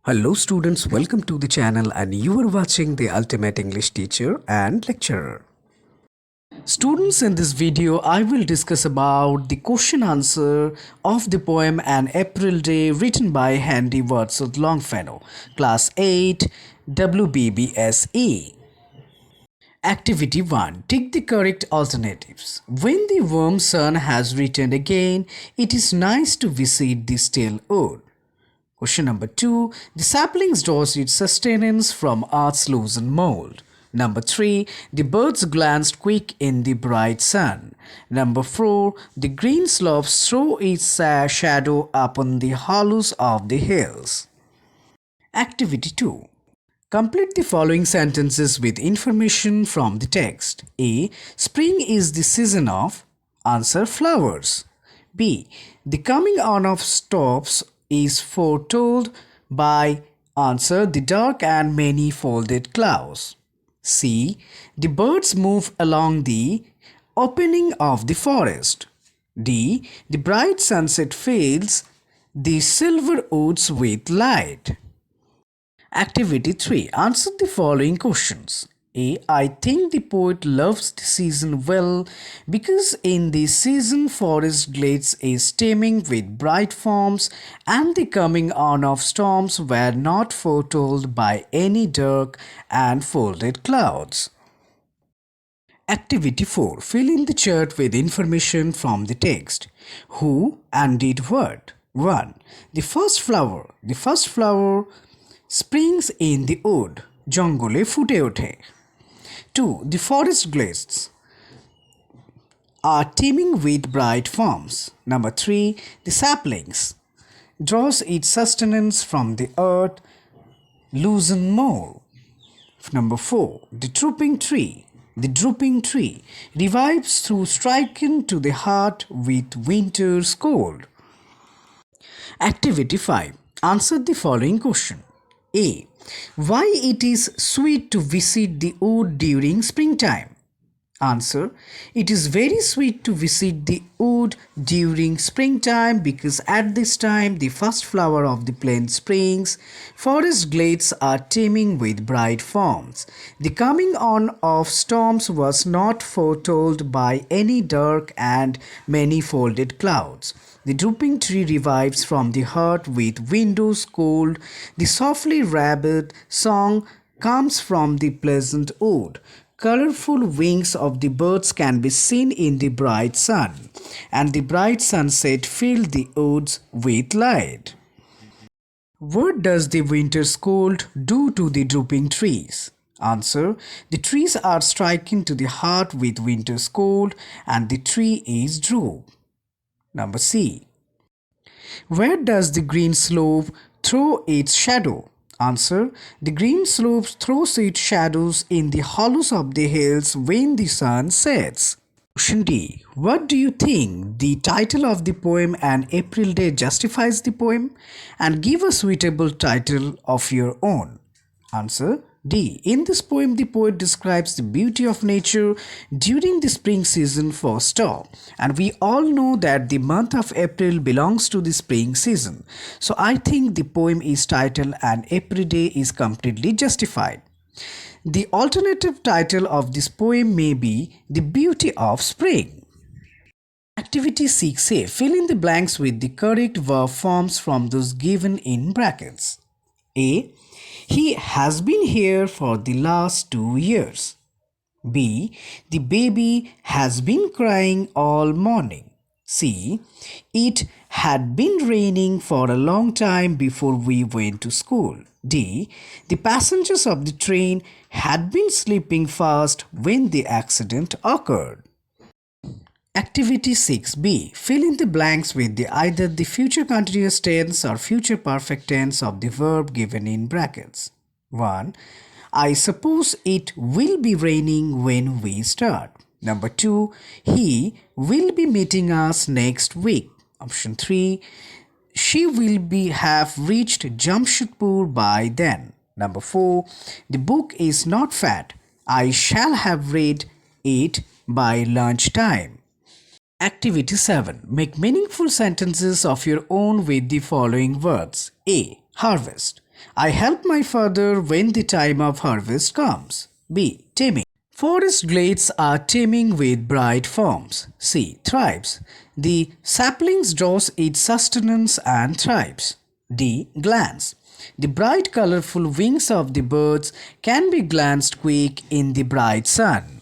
Hello students, welcome to the channel and you are watching the Ultimate English Teacher and Lecturer. Students, in this video I will discuss about the question answer of the poem An April Day written by Henry Wadsworth Longfellow, Class 8, WBBSE. Activity 1. Tick the correct alternatives. When the warm sun has returned again, it is nice to visit the still wood. Question number 2. The saplings draws its sustenance from earth's loosened mold. Number 3. The birds glanced quick in the bright sun. Number 4. The green slopes throw its shadow upon the hollows of the hills. Activity 2. Complete the following sentences with information from the text. A. Spring is the season of. Answer: flowers. B. The coming on of storms is foretold by. Answer: the dark and many folded clouds. C. The birds move along the opening of the forest. D. The bright sunset fills the silver woods with light. Activity 3. Answer the following questions. A. I think the poet loves the season well because in the season forest glades is teeming with bright forms and the coming on of storms were not foretold by any dark and folded clouds. Activity 4. Fill in the chart with information from the text. Who and did what? 1. The first flower. The first flower springs in the wood. জঙ্গলে ফুটে ওঠে. 2. The forest glades are teeming with bright forms. Number 3. The saplings draws its sustenance from the earth loosened mold. Number 4. The drooping tree revives through striking to the heart with winter's cold. Activity 5. Answer the following question. A. Why it is sweet to visit the wood during springtime? Answer: it is very sweet to visit the wood during springtime because at this time the first flower of the plant springs, forest glades are teeming with bright forms. The coming on of storms was not foretold by any dark and many folded clouds. The drooping tree revives from the heart with windows cold. The softly rabid song comes from the pleasant wood. Colorful wings of the birds can be seen in the bright sun, and the bright sunset filled the woods with light. What does the winter's cold do to the drooping trees? Answer: the trees are striking to the heart with winter's cold, and the tree is droop. Number C. Where does the green slope throw its shadow? Answer: the green slope throws its shadows in the hollows of the hills when the sun sets. Question D. What do you think the title of the poem An April Day justifies the poem? And give a suitable title of your own. Answer: D. In this poem, the poet describes the beauty of nature during the spring season for star. And we all know that the month of April belongs to the spring season. So I think the poem is titled An April Day is completely justified. The alternative title of this poem may be The Beauty of Spring. Activity 6A. Fill in the blanks with the correct verb forms from those given in brackets. A. He has been here for the last 2 years. B. The baby has been crying all morning. C. It had been raining for a long time before we went to school. D. The passengers of the train had been sleeping fast when the accident occurred. Activity 6B. Fill in the blanks with either the future continuous tense or future perfect tense of the verb given in brackets. 1. I suppose it will be raining when we start. Number 2. He will be meeting us next week. Option 3. She will have reached Jamshedpur by then. Number 4. The book is not fat. I shall have read it by lunchtime. Activity 7. Make meaningful sentences of your own with the following words. A. Harvest. I help my father when the time of harvest comes. B. Teeming. Forest glades are teeming with bright forms. C. Thrives. The saplings draws its sustenance and thrives. D. Glance. The bright colorful wings of the birds can be glanced quick in the bright sun.